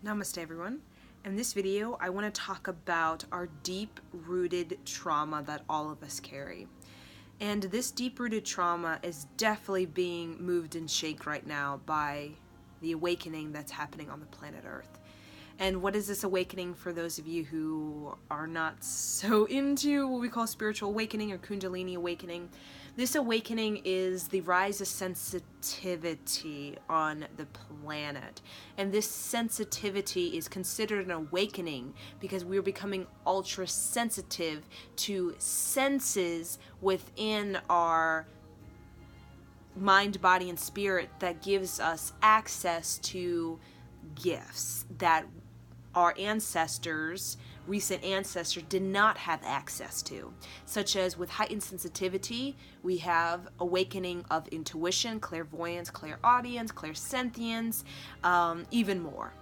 Namaste everyone. In this video, I want to talk about our deep-rooted trauma that all of us carry. And this deep-rooted trauma is definitely being moved and shaken right now by the awakening that's happening on the planet Earth. And what is this awakening for those of you who are not so into what we call spiritual awakening or Kundalini awakening? This awakening is the rise of sensitivity on the planet. And this sensitivity is considered an awakening because we're becoming ultra sensitive to senses within our mind, body, and spirit that gives us access to gifts that our ancestors, recent ancestors, did not have access to, such as with heightened sensitivity, we have awakening of intuition, clairvoyance, clairaudience, clairsentience, even more.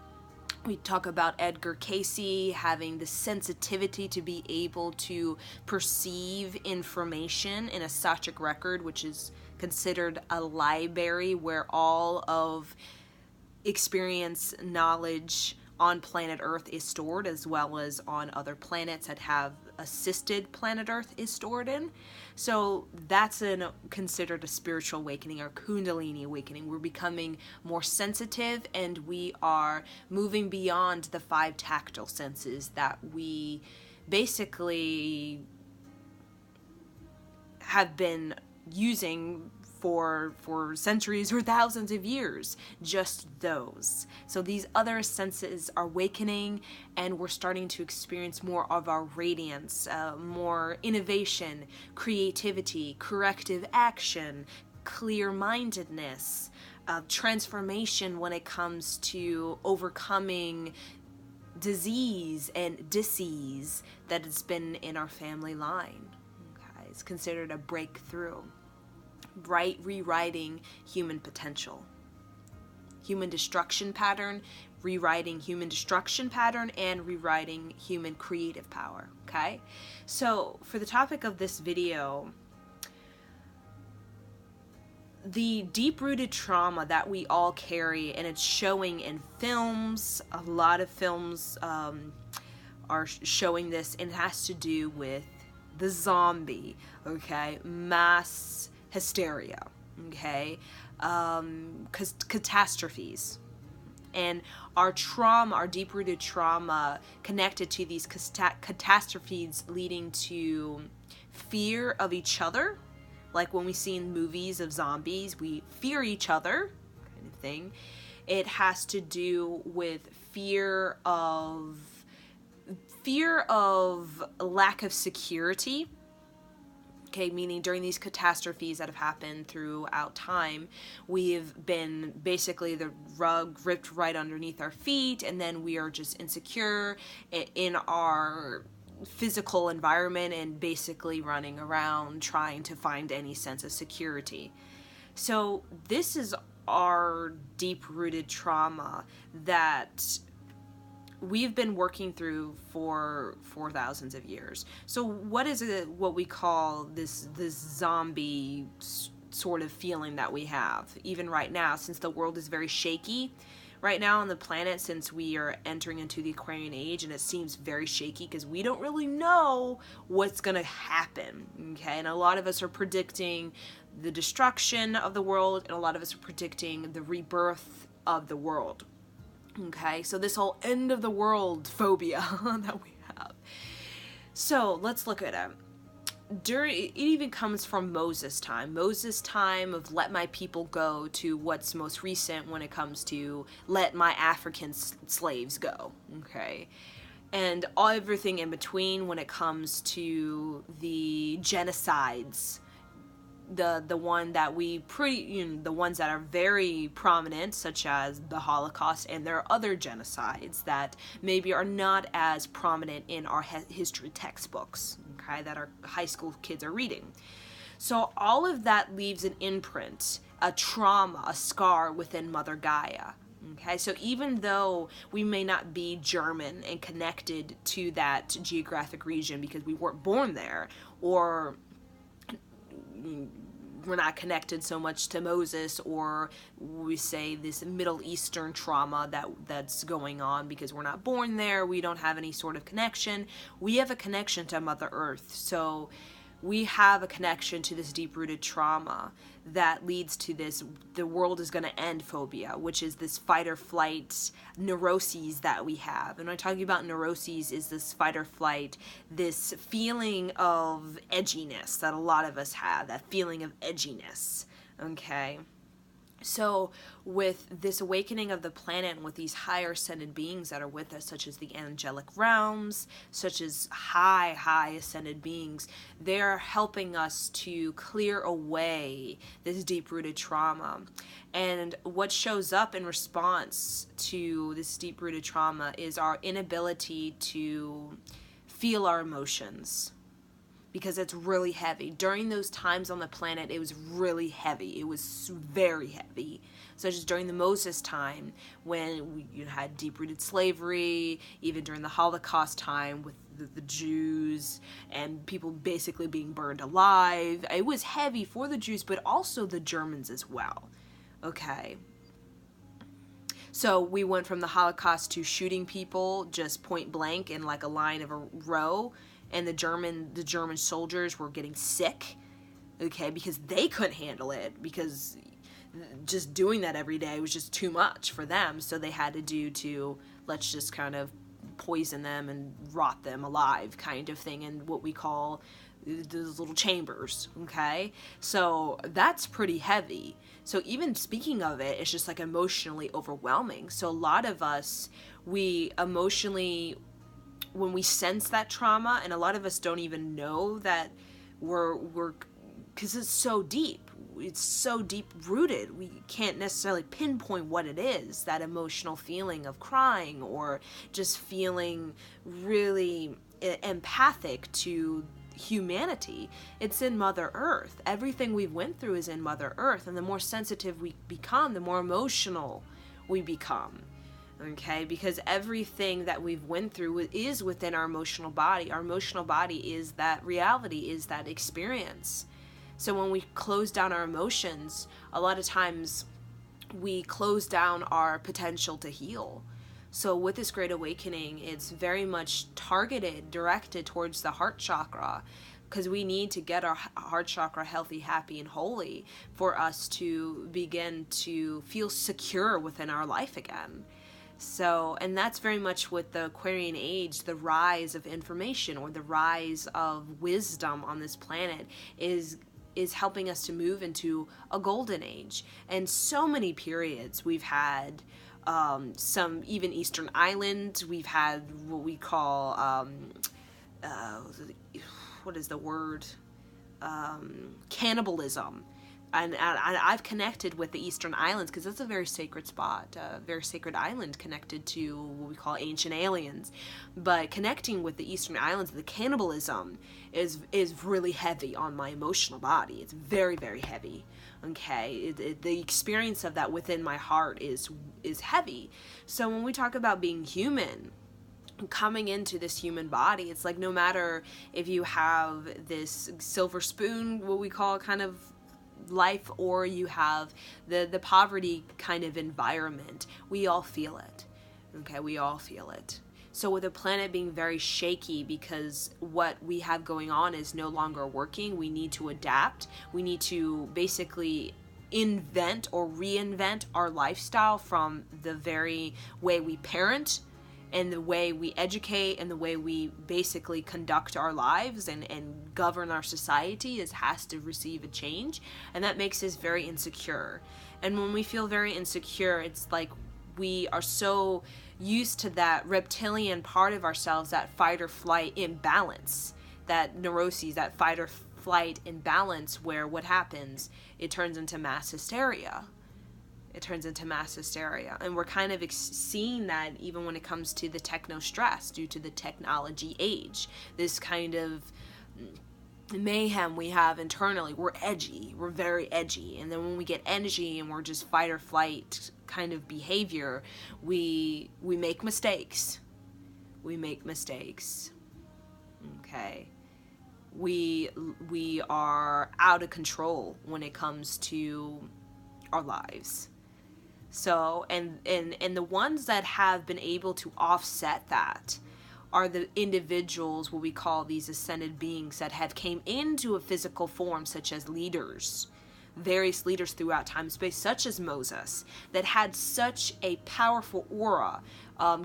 We talk about Edgar Cayce having the sensitivity to be able to perceive information in a Sachic record, which is considered a library where all of experience, knowledge on planet Earth is stored, as well as on other planets that have assisted planet Earth is stored in. So that's considered a spiritual awakening or Kundalini awakening. We're becoming more sensitive and we are moving beyond the 5 tactile senses that we basically have been using for centuries or thousands of years, just those. So these other senses are awakening and we're starting to experience more of our radiance, more innovation, creativity, corrective action, clear-mindedness, transformation when it comes to overcoming disease and disease that has been in our family line. Okay, it's considered a breakthrough. Rewriting human potential. Human destruction pattern, rewriting human destruction pattern, and rewriting human creative power, okay? So, for the topic of this video, the deep-rooted trauma that we all carry, and it's showing in films, a lot of films are showing this, and it has to do with the zombie, okay? Mass hysteria, okay, catastrophes, and our trauma, our deep-rooted trauma connected to these catastrophes leading to fear of each other, like when we see in movies of zombies, we fear each other, kind of thing. It has to do with fear of lack of security. Okay, meaning during these catastrophes that have happened throughout time, we've been basically the rug ripped right underneath our feet, and then we are just insecure in our physical environment and basically running around trying to find any sense of security. So this is our deep-rooted trauma that we've been working through for thousands of years. So what is it, what we call this zombie sort of feeling that we have even right now, since the world is very shaky right now on the planet, since we are entering into the Aquarian age, and it seems very shaky because we don't really know what's gonna happen, okay? And a lot of us are predicting the destruction of the world, and a lot of us are predicting the rebirth of the world. Okay, so this whole end of the world phobia that we have. So let's look at it. It even comes from Moses' time. Moses' time of let my people go to what's most recent when it comes to let my African slaves go. Okay, and everything in between when it comes to the genocides. The one that the ones that are very prominent, such as the Holocaust, and there are other genocides that maybe are not as prominent in our history textbooks, okay, that our high school kids are reading. So all of that leaves an imprint, a trauma, a scar within Mother Gaia. Okay, so even though we may not be German and connected to that geographic region because we weren't born there, or we're not connected so much to Moses, or we say this Middle Eastern trauma that's going on because we're not born there, we don't have any sort of connection. We have a connection to Mother Earth, so we have a connection to this deep-rooted trauma that leads to this the world is going to end phobia, which is this fight or flight neuroses that we have. And when I'm talking about neuroses, is this fight or flight, this feeling of edginess that a lot of us have, that feeling of edginess, okay? So with this awakening of the planet and with these higher ascended beings that are with us, such as the angelic realms, such as high ascended beings, they're helping us to clear away this deep-rooted trauma. And what shows up in response to this deep-rooted trauma is our inability to feel our emotions, because it's really heavy. During those times on the planet, it was really heavy. It was very heavy. Such as during the Moses time, when you had deep-rooted slavery, even during the Holocaust time with the Jews and people basically being burned alive. It was heavy for the Jews, but also the Germans as well. Okay. So we went from the Holocaust to shooting people just point blank in like a line of a row, and the German soldiers were getting sick, okay, because they couldn't handle it, because just doing that every day was just too much for them. So they had let's just kind of poison them and rot them alive kind of thing in what we call those little chambers, okay? So that's pretty heavy. So even speaking of it, it's just like emotionally overwhelming. So a lot of us, we emotionally, when we sense that trauma, and a lot of us don't even know that we're because it's so deep rooted, we can't necessarily pinpoint what it is, that emotional feeling of crying or just feeling really empathic to humanity. It's in Mother Earth. Everything we've went through is in Mother Earth, and the more sensitive we become, the more emotional we become. Okay, because everything that we've went through is within our emotional body. Our emotional body is that reality, is that experience. So when we close down our emotions, a lot of times we close down our potential to heal. So with this Great Awakening, it's very much targeted, directed towards the heart chakra, because we need to get our heart chakra healthy, happy, and holy for us to begin to feel secure within our life again. So, and that's very much with the Aquarian age, the rise of information or the rise of wisdom on this planet is helping us to move into a golden age. And so many periods we've had, some even Eastern Island, we've had what we call, what is the word? Cannibalism. And I've connected with the Eastern Islands because it's a very sacred spot, a very sacred island connected to what we call ancient aliens. But connecting with the Eastern Islands, the cannibalism is really heavy on my emotional body. It's very, very heavy. Okay, the experience of that within my heart is heavy. So when we talk about being human, coming into this human body, it's like no matter if you have this silver spoon, what we call kind of life, or you have the poverty kind of environment, we all feel it. Okay, we all feel it. So with the planet being very shaky because what we have going on is no longer working, we need to adapt. We need to basically invent or reinvent our lifestyle from the very way we parent and the way we educate and the way we basically conduct our lives and govern our society has to receive a change. And that makes us very insecure. And when we feel very insecure, it's like we are so used to that reptilian part of ourselves, that fight or flight imbalance, that neuroses, that fight or flight imbalance, where what happens, it turns into mass hysteria. It turns into mass hysteria. And we're kind of seeing that even when it comes to the techno stress due to the technology age. This kind of mayhem we have internally. We're edgy. We're very edgy. And then when we get edgy and we're just fight or flight kind of behavior, we make mistakes. We make mistakes. Okay. we are out of control when it comes to our lives. So, and the ones that have been able to offset that are the individuals, what we call these ascended beings, that have came into a physical form, such as leaders, various leaders throughout time and space, such as Moses, that had such a powerful aura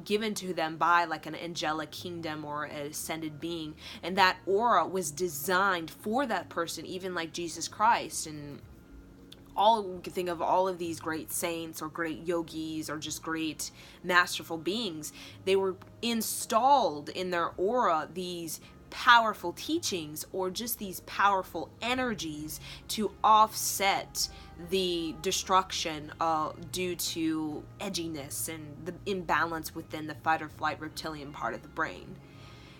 given to them by like an angelic kingdom or an ascended being, and that aura was designed for that person, even like Jesus Christ. And all we can think of, all of these great saints or great yogis or just great masterful beings, they were installed in their aura these powerful teachings or just these powerful energies to offset the destruction due to edginess and the imbalance within the fight or flight reptilian part of the brain.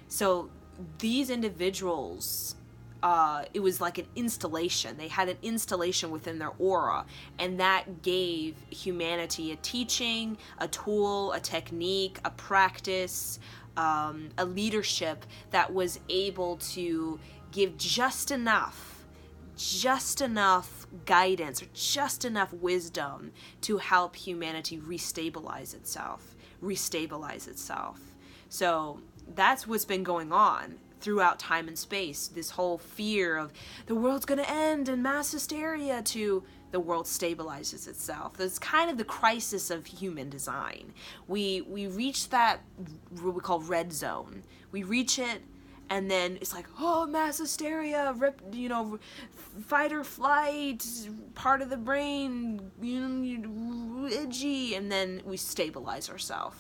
So these individuals, it was like an installation. They had an installation within their aura, and that gave humanity a teaching, a tool, a technique, a practice, a leadership that was able to give just enough guidance or just enough wisdom to help humanity restabilize itself. So that's what's been going on throughout time and space. This whole fear of the world's going to end and mass hysteria to the world stabilizes itself. That's kind of the crisis of human design. We reach that, what we call red zone. We reach it, and then it's like, oh, mass hysteria, fight or flight, part of the brain, itchy, and then we stabilize ourselves.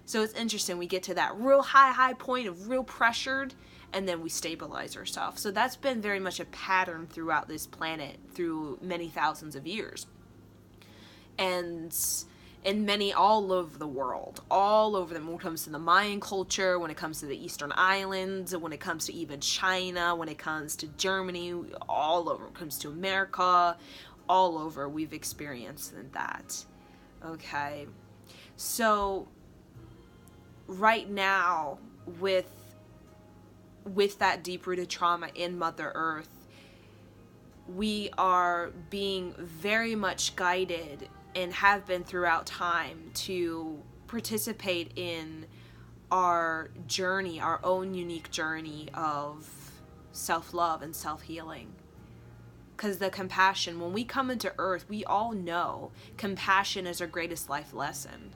So it's interesting. We get to that real high point of real pressured, and then we stabilize ourselves. So that's been very much a pattern throughout this planet through many thousands of years. And in many all over the world, all over them, when it comes to the Mayan culture, when it comes to the Eastern Islands, when it comes to even China, when it comes to Germany, all over, when it comes to America, all over, we've experienced that. Okay. So right now, with that deep-rooted trauma in Mother Earth, we are being very much guided and have been throughout time to participate in our journey, our own unique journey of self-love and self-healing. Because the compassion, when we come into Earth, we all know compassion is our greatest life lesson.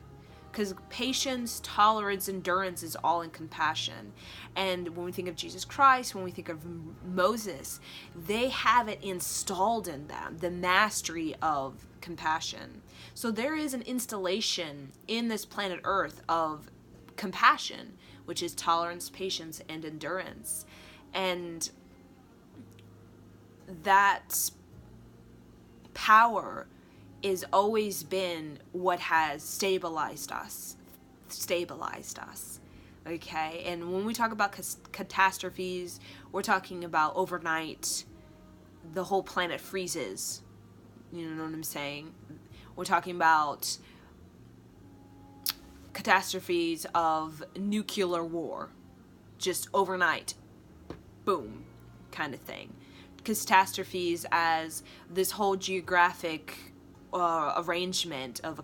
Because patience, tolerance, endurance is all in compassion. And when we think of Jesus Christ, when we think of Moses, they have it installed in them, the mastery of compassion. So there is an installation in this planet Earth of compassion, which is tolerance, patience, and endurance. And that power is always been what has stabilized us, okay? And when we talk about catastrophes, we're talking about overnight, the whole planet freezes, you know what I'm saying? We're talking about catastrophes of nuclear war, just overnight, boom, kind of thing. Catastrophes as this whole geographic arrangement of a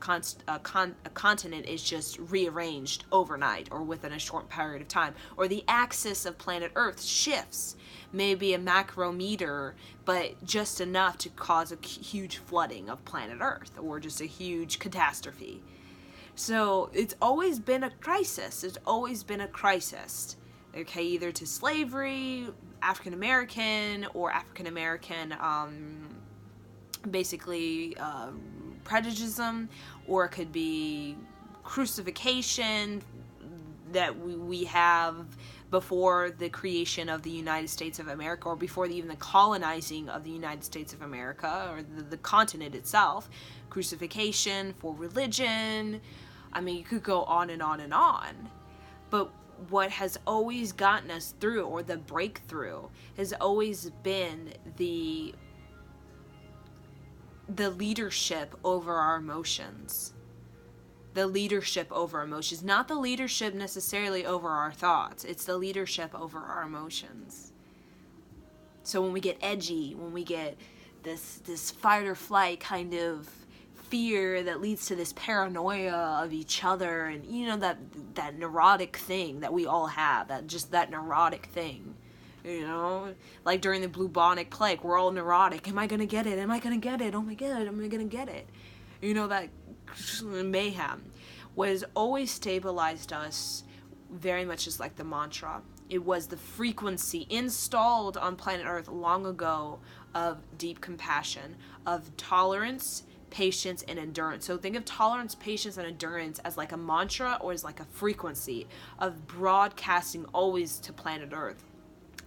continent is just rearranged overnight or within a short period of time, or the axis of planet Earth shifts, maybe a macrometer, but just enough to cause a huge flooding of planet Earth, or just a huge catastrophe. So it's always been a crisis. Okay, either to slavery, African American, basically prejudice, or it could be crucifixion that we have before the creation of the United States of America, or before even the colonizing of the United States of America, or the continent itself. Crucifixion for religion. I mean, you could go on and on and on. But what has always gotten us through, or the breakthrough, has always been the leadership over our emotions. The leadership over emotions. Not the leadership necessarily over our thoughts. It's the leadership over our emotions. So when we get edgy, when we get this fight or flight kind of fear that leads to this paranoia of each other, and that neurotic thing that we all have, that neurotic thing, like during the bubonic plague, we're all neurotic. Am I gonna get it? Am I gonna get it? Oh my god, am I gonna get it? That mayhem was always stabilized us very much as like the mantra. It was the frequency installed on planet Earth long ago of deep compassion, of tolerance, patience, and endurance. So think of tolerance, patience, and endurance as like a mantra, or as like a frequency of broadcasting always to planet Earth.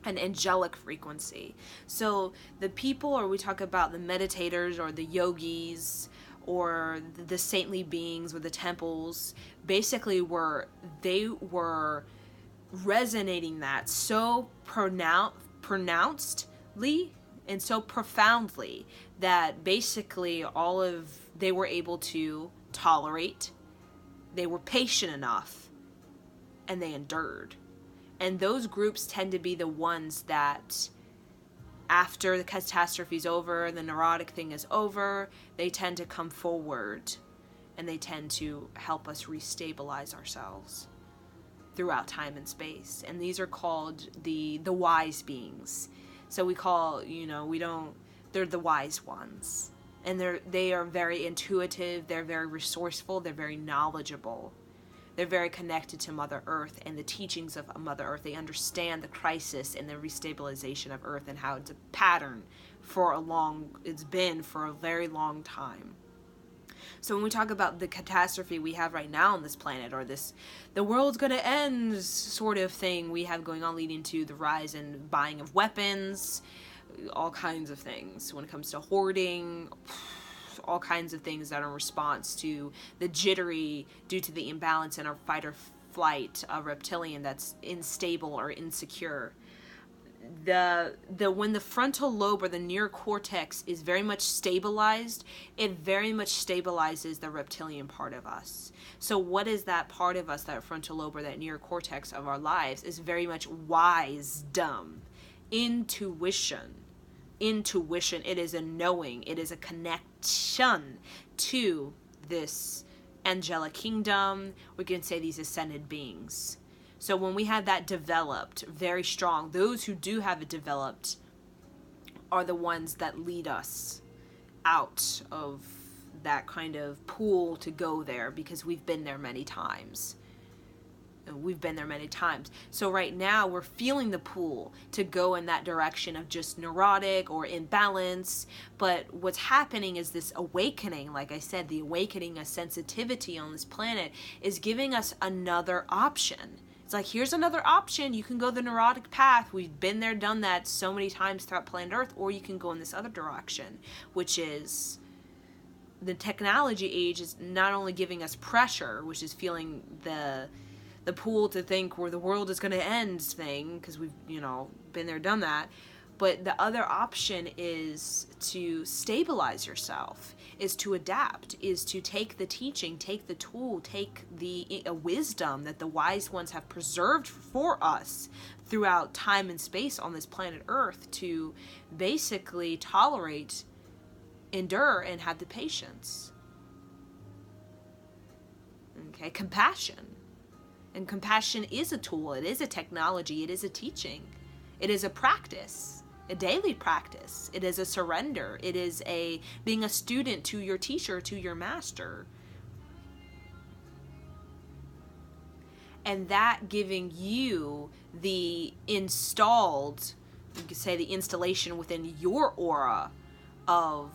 An angelic frequency. So the people, or we talk about the meditators or the yogis or the saintly beings or the temples, basically were resonating that so pronouncedly and so profoundly that basically they were able to tolerate, they were patient enough, and they endured. And those groups tend to be the ones that, after the catastrophe's over, the neurotic thing is over, they tend to come forward and they tend to help us restabilize ourselves throughout time and space. And these are called the wise beings. So we call, they're the wise ones. And they are very intuitive, they're very resourceful, they're very knowledgeable. They're very connected to Mother Earth and the teachings of Mother Earth. They understand the crisis and the restabilization of Earth and how it's a pattern it's been for a very long time. So when we talk about the catastrophe we have right now on this planet, or the world's gonna end sort of thing we have going on, leading to the rise and buying of weapons, all kinds of things when it comes to hoarding, all kinds of things that are in response to the jittery due to the imbalance in our fight or flight reptilian that's unstable or insecure. When the frontal lobe or the neocortex is very much stabilized, it very much stabilizes the reptilian part of us. So what is that part of us, that frontal lobe or that neocortex of our lives? Is very much wisdom, intuition. It is a knowing, it is a connection to this angelic kingdom. We can say these ascended beings. So when we have that developed very strong, those who do have it developed are the ones that lead us out of that kind of pool to go there, because we've been there many times. So right now we're feeling the pull to go in that direction of just neurotic or imbalance. But what's happening is this awakening, like I said, the awakening of sensitivity on this planet is giving us another option. It's like, here's another option. You can go the neurotic path. We've been there, done that so many times throughout planet Earth. Or you can go in this other direction, which is the technology age is not only giving us pressure, which is feeling the pool to think where the world is going to end thing, because we've, been there, done that. But the other option is to stabilize yourself, is to adapt, is to take the teaching, take the tool, take the wisdom that the wise ones have preserved for us throughout time and space on this planet Earth, to basically tolerate, endure, and have the patience. Okay, compassion. And compassion is a tool, it is a technology, it is a teaching, it is a practice, a daily practice, it is a surrender, it is a being a student to your teacher, to your master. And that giving you the installed, you could say the installation within your aura of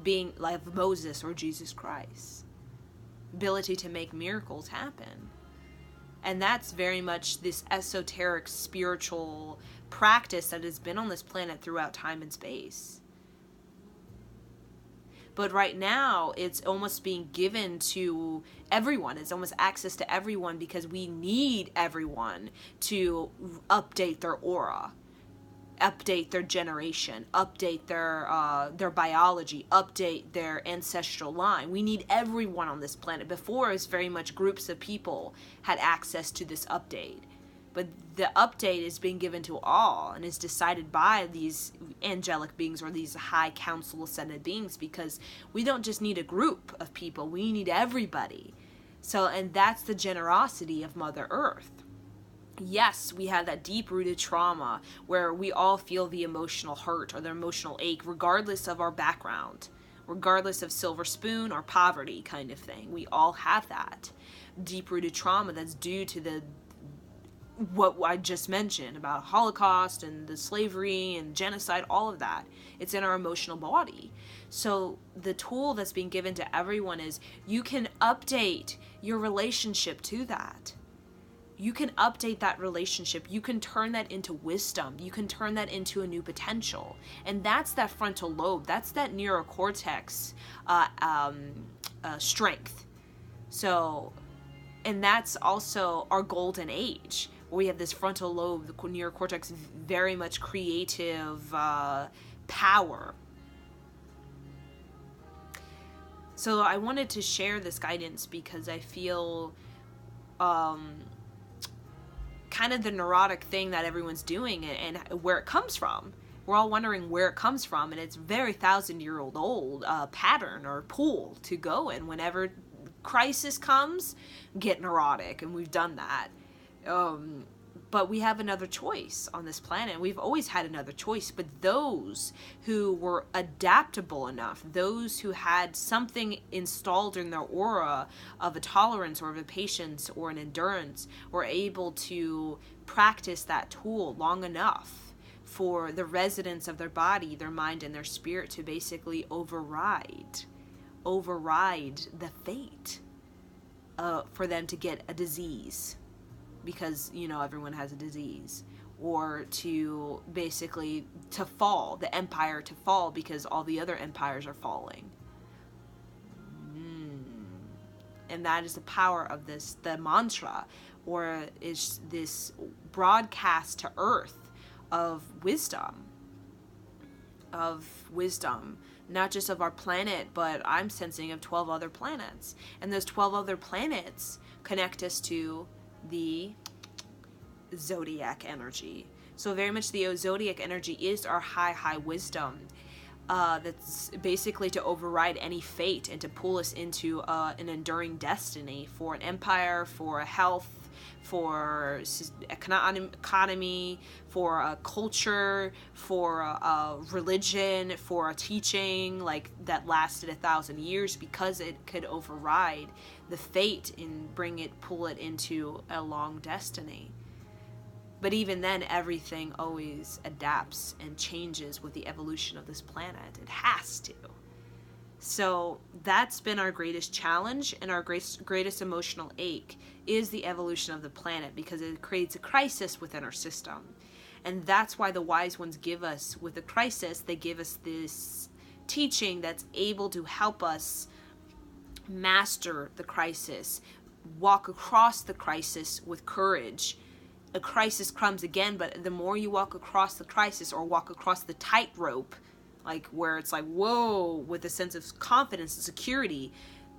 being like Moses or Jesus Christ. Ability to make miracles happen. And that's very much this esoteric spiritual practice that has been on this planet throughout time and space. But right now, it's almost being given to everyone. It's almost access to everyone, because we need everyone to update their aura, update their generation, update their biology, update their ancestral line. We need everyone on this planet. Before, it was very much groups of people had access to this update. But the update is being given to all and is decided by these angelic beings or these high council ascended beings, because we don't just need a group of people, we need everybody. So, and that's the generosity of Mother Earth. Yes, we have that deep-rooted trauma where we all feel the emotional hurt or the emotional ache, regardless of our background, regardless of silver spoon or poverty kind of thing. We all have that deep-rooted trauma that's due to what I just mentioned about Holocaust and the slavery and genocide, all of that. It's in our emotional body. So the tool that's being given to everyone is you can update your relationship to that. You can update that relationship. You can turn that into wisdom. You can turn that into a new potential. And that's that frontal lobe. That's that neurocortex strength. So, and that's also our golden age, where we have this frontal lobe, the neocortex, very much creative power. So I wanted to share this guidance because I feel kind of the neurotic thing that everyone's doing and where it comes from. We're all wondering where it comes from, and it's very 1,000-year-old pattern or pool to go in. Whenever crisis comes, get neurotic, and we've done that. But we have another choice on this planet. We've always had another choice, but those who were adaptable enough, those who had something installed in their aura of a tolerance or of a patience or an endurance, were able to practice that tool long enough for the residents of their body, their mind, and their spirit to basically override the fate for them to get a disease. Because, you know, everyone has a disease, or to basically to fall, the empire to fall because all the other empires are falling. And that is the power of this, the mantra, or is this broadcast to earth of wisdom, not just of our planet, but I'm sensing of 12 other planets. And those 12 other planets connect us to the zodiac energy. So very much the zodiac energy is our high wisdom, that's basically to override any fate and to pull us into an enduring destiny for an empire, for a health, for economy, for a culture, for a religion, for a teaching like that lasted 1,000 years, because it could override the fate and pull it into a long destiny. But even then, everything always adapts and changes with the evolution of this planet. It has to. So that's been our greatest challenge, and our greatest emotional ache is the evolution of the planet, because it creates a crisis within our system. And that's why the wise ones give us, with a crisis, they give us this teaching that's able to help us master the crisis, walk across the crisis with courage. A crisis comes again, but the more you walk across the crisis, or walk across the tightrope, like where it's like, whoa, with a sense of confidence and security,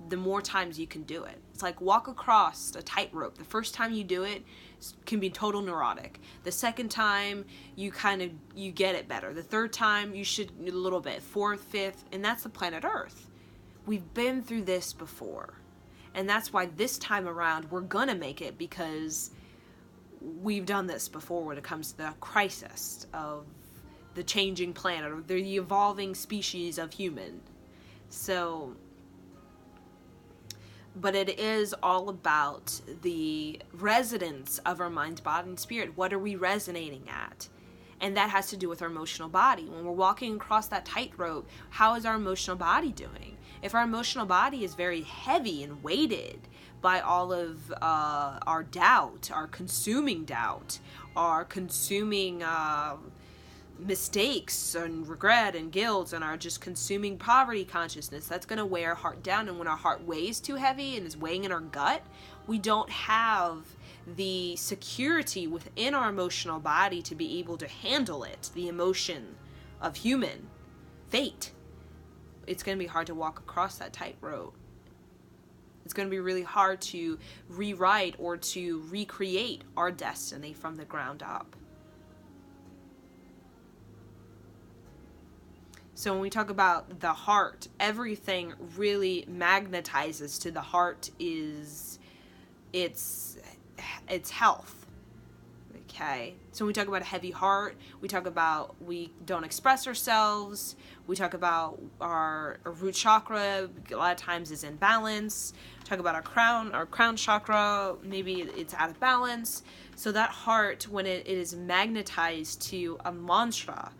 the more times you can do it. It's like walk across a tightrope. The first time you do it can be total neurotic. The second time you get it better. The third time you should a little bit. Fourth, fifth, and that's the planet Earth. We've been through this before. And that's why this time around we're gonna make it, because we've done this before when it comes to the crisis of the changing planet or the evolving species of human. So, but it is all about the resonance of our mind, body, and spirit. What are we resonating at? And that has to do with our emotional body. When we're walking across that tightrope, how is our emotional body doing? If our emotional body is very heavy and weighted by all of our doubt, our consuming mistakes and regret and guilt, and our just consuming poverty consciousness, that's going to weigh our heart down. And when our heart weighs too heavy and is weighing in our gut, we don't have the security within our emotional body to be able to handle it, the emotion of human fate. It's going to be hard to walk across that tightrope. It's going to be really hard to rewrite or to recreate our destiny from the ground up. So when we talk about the heart, everything really magnetizes to the heart is its health. Okay, so when we talk about a heavy heart, we talk about we don't express ourselves. We talk about our root chakra a lot of times is in balance. Talk about our crown chakra, maybe it's out of balance. So that heart, when it is magnetized to a mantra,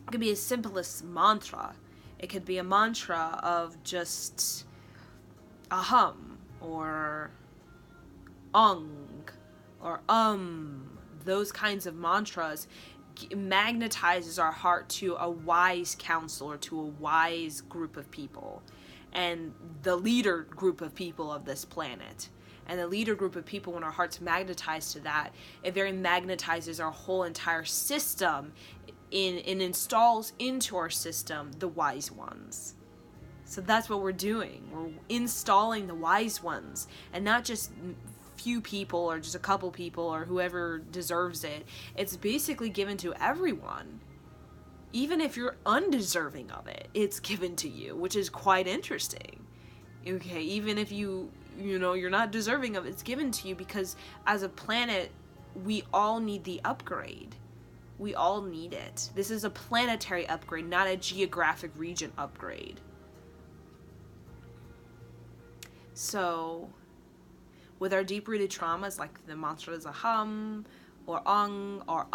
it could be as simple as mantra. It could be a mantra of just aham or ung or those kinds of mantras magnetizes our heart to a wise council or to a wise group of people, and the leader group of people of this planet. And the leader group of people, when our heart's magnetized to that, it very magnetizes our whole entire system and installs into our system the wise ones. So that's what we're doing. We're installing the wise ones, and not just few people or just a couple people or whoever deserves it. It's basically given to everyone. Even if you're undeserving of it, it's given to you, which is quite interesting. Okay, even if you're not deserving of it, it's given to you, because as a planet, we all need the upgrade. We all need it. This is a planetary upgrade, not a geographic region upgrade. So with our deep-rooted traumas, like the mantras aham or ung or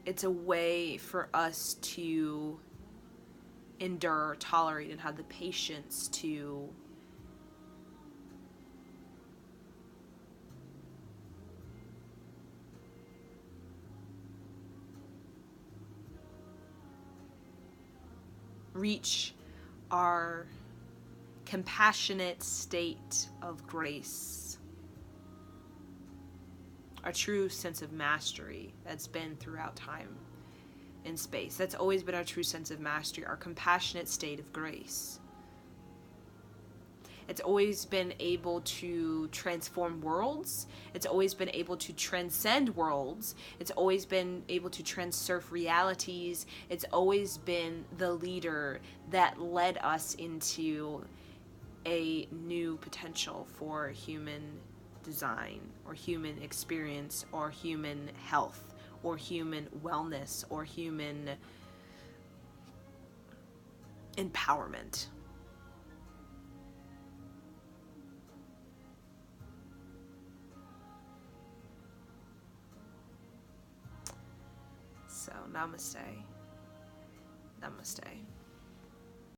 it's a way for us to endure, tolerate, and have the patience to reach our compassionate state of grace, our true sense of mastery that's been throughout time and space. That's always been our true sense of mastery, our compassionate state of grace. It's always been able to transform worlds. It's always been able to transcend worlds. It's always been able to transurf realities. It's always been the leader that led us into a new potential for human design or human experience or human health or human wellness or human empowerment. So, namaste. Namaste.